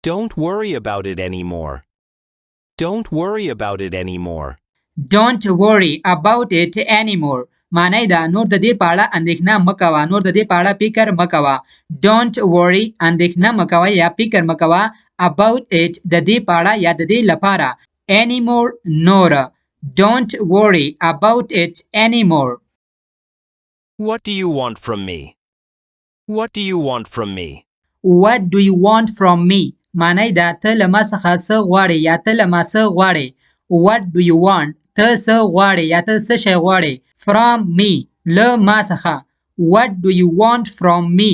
Don't worry about it anymore. Don't worry about it anymore. Don't worry about it anymore. معنی دا نور د دې په اړه اندېښنه مه کوه، نور د دې په اړه فکر مه کوه. Don't worry اندېښنه مه کوه یا فکر مه کوه. About it د دې په اړه یا د دې لپاره. Anymore نور. Don't worry about it anymore. What do you want from me? What do you want from me? What do you want from me? معنی دا ته له ما څخه څه غواړې یا ته له ما څه غواړې. What do you want? ته څه غواړې یا ته څه شی غواړې. From me له ما څخه. What do you want from me?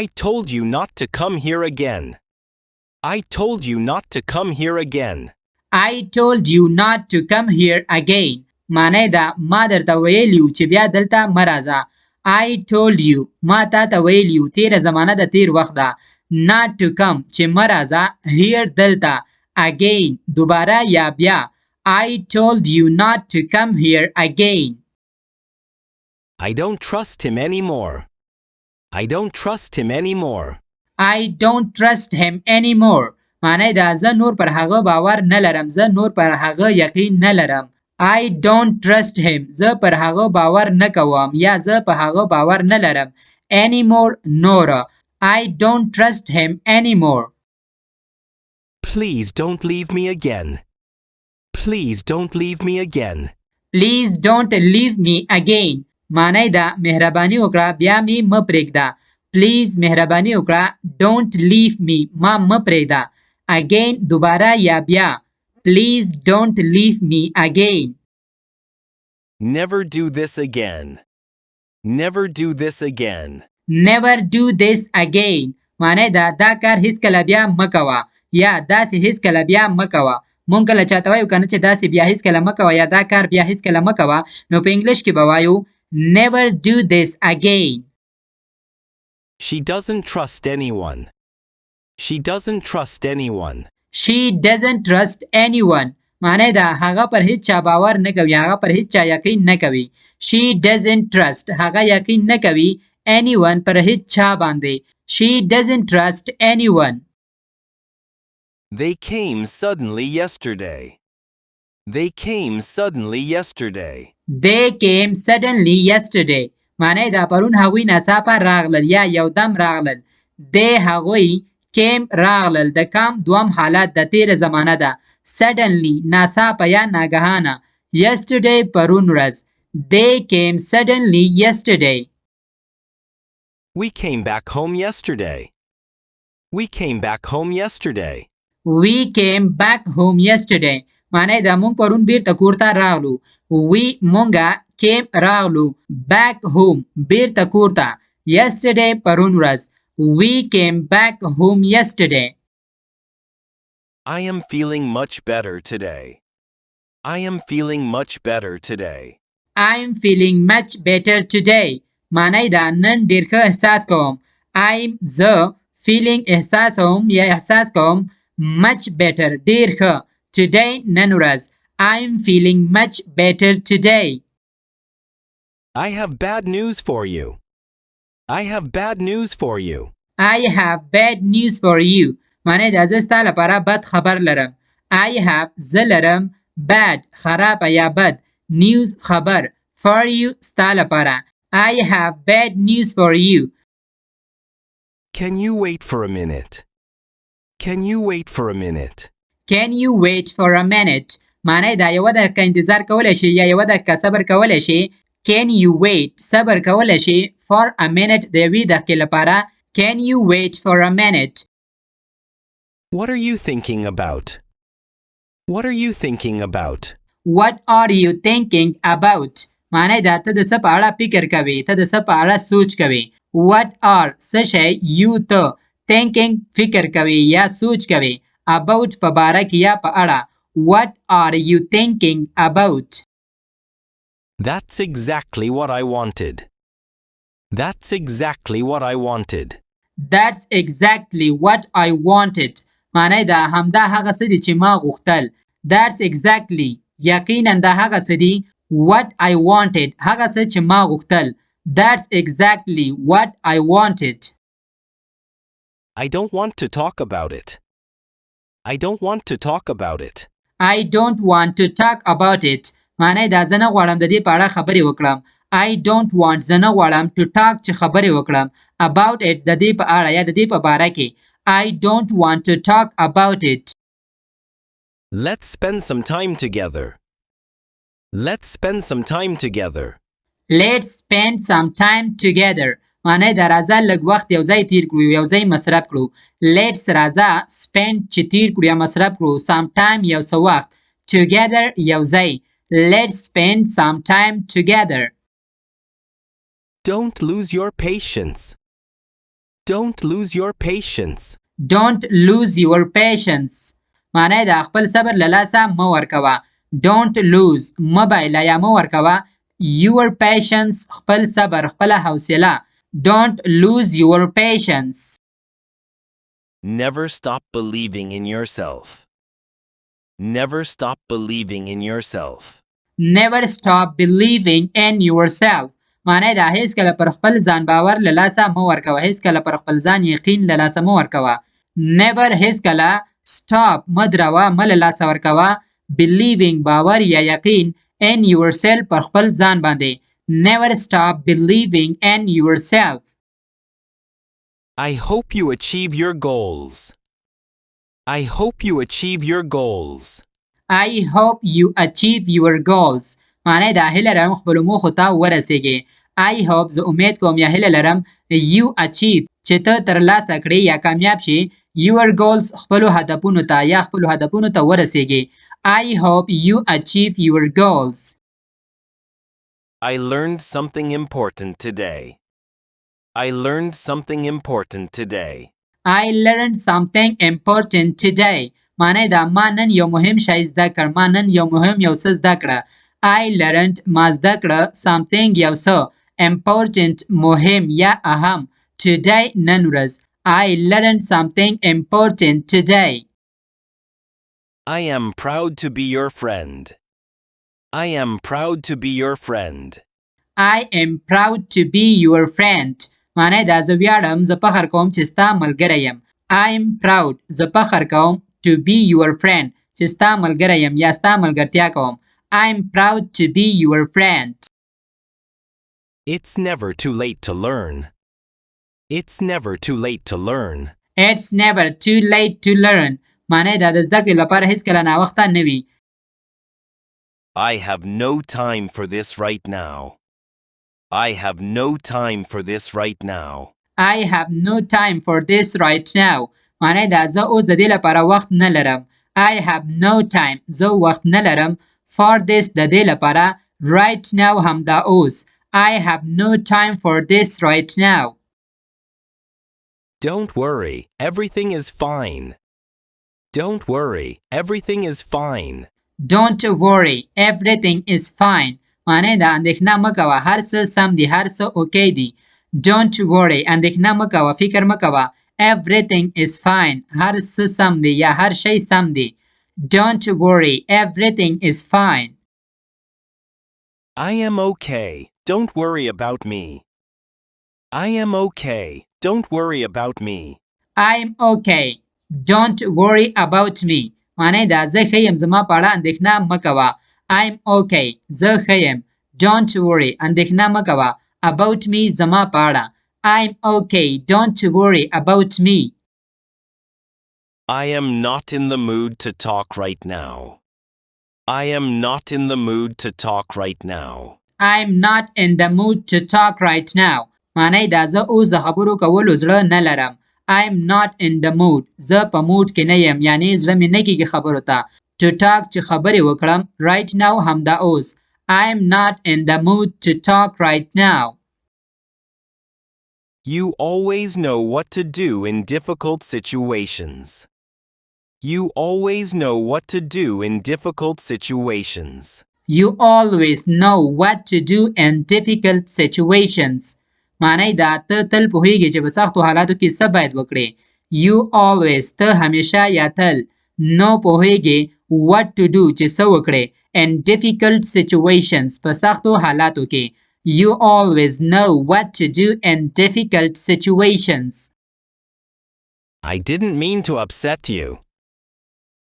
I told you not to come here again. I told you not to come here again. I told you not to come here again. معنی دا ما درته ویلیو چې بیا دلته مه راځه. I told you ما تا ته ویلیو تیره زمانه د تیر وخت ده. Not to come چې مه راځه. Here دلته. Again دوباره یا بیا. I told you not to come here again. I don't trust him anymore. I don't trust him anymore. I don't trust him anymore. معنی دا زه نور پر هغه باور نه لرم. زه نور پر هغه یقین نه لرم. I don't trust him. زه پر هغه باور نه کوم یا زه په هغه باور نه لرم. Anymore نور. I don't trust him anymore. Please don't leave me again. Please don't leave me again. Please don't leave me again. معنی دا مهرباني وکړه بیا می مه پرېږده. Please مهرباني وکړه. Don't leave me ما مه پرېږده. Again دوباره یا بیا. Please don't leave me again. Never do this again. Never do this again. Never do this again. معنی دا کار هیڅ کله بیا مه کوه یا داسې هیڅ کله بیا مه کوه. مونږ کله چاته وایو کنه چې داسې بیا هیڅ کله مه کوه یا دا کار بیا هیڅ کله مه کوه نو په انګلیش کې به وایو never do this again. She doesn't trust anyone. She doesn't trust anyone. She doesn't trust anyone. معنی دا هغه پر هیڅ چا باور نه کوي، هغه پر هیڅ چا یقین نه کوي. She doesn't trust هغه یقین نه کوي anyone پر هیڅ چا باندې. She doesn't trust anyone. They came suddenly yesterday. They came suddenly yesterday. They came suddenly yesterday. معنی دا پرون هغوی ناڅاپه راغلل یا یودم راغلل. They هغوی came راغلل. د کام دوم حالت د تیر زمانه ده. Suddenly ناڅاپه یا ناګهانه. Yesterday پرون ورځ. They came suddenly yesterday. We came back home yesterday. We came back home yesterday. We came back home yesterday. معنی دا مونږ پرون بیرته کور ته راغلو. We مونږه came راغلو. Back home بیرته کور ته. Yesterday پرون ورځ. We came back home yesterday. I am feeling much better today. I am feeling much better today. I am feeling much better today. معنی دا نن ډیر ښه احساس کوم. I'm زه feeling احساس کوم یا احساس کوم much better ډیر ښه. Today نن ورځ. I'm feeling much better today. I have bad news for you. I have bad news for you. I have bad news for you. معنی دا زه ستا لپاره بد خبر لرم. I have زه لرم bad خراب یا بد news خبر for you ستا لپاره. I have bad news for you. Can you wait for a minute? Can you wait for a minute? Can you wait for a minute? معنی دا یوه دقیقه انتظار کولی شي یا یوه دقیقه صبر کولی شي. Can you wait صبر کولی شي for a minute د یوې دقیقې لپاره. Can you wait for a minute? What are you thinking about? What are you thinking about? What are you thinking about? معنی دا ته د څه په اړه فکر کوې، ته د څه په اړه سوچ کوې. What are څه شی you ته thinking فکر کوې یا سوچ کوې. About په باره کې یا په اړه. What are you thinking about? That's exactly what I wanted. That's exactly what I wanted. That's exactly what I wanted. معنی دا همدا هغه څه دي چې ما غوښتل. That's exactly یقینا دا هغه څه دي what I wanted هغه څه چې ما غوښتل. That's exactly what I wanted. I don't want to talk about it. I don't want to talk about it. I don't want to talk about it. معنی دا زه نه غواړم د دې په اړه خبرې وکړم. I don't want زه نه غواړم to talk چې خبرې وکړم. About it د دې په اړه یا د دې په باره کې. I don't want to talk about it. Let's spend some time together. Let's spend some time together. Let's spend some time together. معنی دا راځه لږ وخت یو ځای تیر کړو یو ځای مصرف کړو. Let's راځه spend چې تیر کړو یا مصرف کړو some time یو څه وخت together یو ځای. Let's spend some time together. Don't lose your patience. Don't lose your patience. Don't lose your patience. معنی دا خپل صبر له لاسه مه ورکوه. Don't lose مه بایله یا مه ورکوه. Your patience خپل صبر خپل حوصله. Don't lose your patience. Never stop believing in yourself. Never stop believing in yourself. Never stop believing in yourself. معنی دا هیڅ کله پر خپل ځان باور له لاسه مه ورکوه. هیڅ کله پر خپل ځان یقین له لاسه مه ورکوه. Never هیڅ کله stop مه دروه مه له لاسه ورکوه. Believing باور یا یقین in yourself پر خپل ځان باندې. Never stop believing in yourself. I hope you achieve your goals. I hope you achieve your goals. I hope you achieve your goals. معنی دا هیله لرم خپلو موخو ته ورسیږي. I hope زه امید کوم یا هیله لرم you achieve چې ته ترلاسه کړې یا کامیاب شي your goals خپلو هدفونو ته یا خپلو هدفونو ته ورسیږي. I hope you achieve your goals. I learned something important today. I learned something important today. I learned something important today. معنی دا ما نن یو مهم شی زده کړ. ما نن یو مهم یو څه زده کړه. I learned ما زده کړه something یو څه important مهم یا اهم today نن ورځ. I learned something important today. I am proud to be your friend. I am proud to be your friend. I am proud to be your friend. معنی دا زه ویاړم زه فخر کوم چې ستا ملګری یم. I am proud زه فخر کوم to be your friend چې ستا ملګری یم یا ستا ملګرتیا کوم. I am proud to be your friend. It's never too late to learn. It's never too late to learn. It's never too late to learn. معنی دا د زده کړې لپاره هیڅ کله ناوخته نه وي. I have no time for this right now. I have no time for this right now. I have no time for this right now. معنی دا زه اوس د دې لپاره وخت نه لرم. I have no time زه وخت نه لرم for this د دې لپاره right now همدا اوس. I have no time for this right now. Don't worry, everything is fine. Don't worry, everything is fine. Don't worry, everything is fine. معنی دا اندېښنه مه کوه هر څه سم دي هر څه اوکی دي. Don't worry اندېښنه مه کوه فکر مه کوه. Everything is fine هر څه سم دي یا هر شی سم دي. Don't worry, everything is fine. I am okay. Don't worry about me. I am okay. Don't worry about me. I'm okay. Don't worry about me. معنی دا زه ښه یم زما په اړه اندېښنه مه کوه. I'm okay. زه ښه یم. Don't worry اندېښنه مه کوه. About me زما په اړه. I'm okay. Don't worry about me. I am not in the mood to talk right now. I am not in the mood to talk right now. I'm not in the mood to talk right now. معنی دا زه اوس د خبرو کولو زړه نه لرم. I'm not in the mood. زه په موډ کې نه یم یعنی زړه مې نه کېږي خبرو ته. To talk چې خبرې وکړم right now همدا اوس. I'm not in the mood to talk right now. You always know what to do in difficult situations. You always know what to do in difficult situations. You always know what to do in difficult situations. معنی دا ته تل پوهیږي چې په سختو حالاتو کې څه باید وکړې. You always ته همیشه یا تل know پوهیږي what to do چې څه وکړې in difficult situations په سختو حالاتو کې. You always know what to do in difficult situations. I didn't mean to upset you.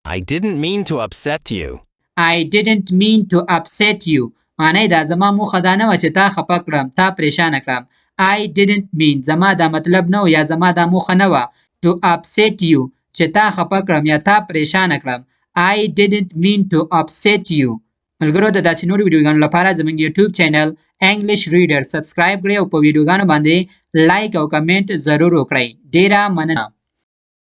I didn't mean to upset you. I didn't mean to upset you. معنی دا زما موخه دا نه وه چې تا خفه کړم، تا پریشانه کړم. I didn't mean زما دا مطلب نه و یا زما دا موخه نه وه to upset you چې تا خفه کړم یا تا پریشانه کړم. I didn't mean to upset you. ملګرو د داسې نورو ویډیوګانو لپاره زموږ یوټیوب چینل انګلش ریډر سبسکرایب کړئ او په ویډیوګانو باندې لایک او کمنټ ضرور وکړئ. ډیره مننه.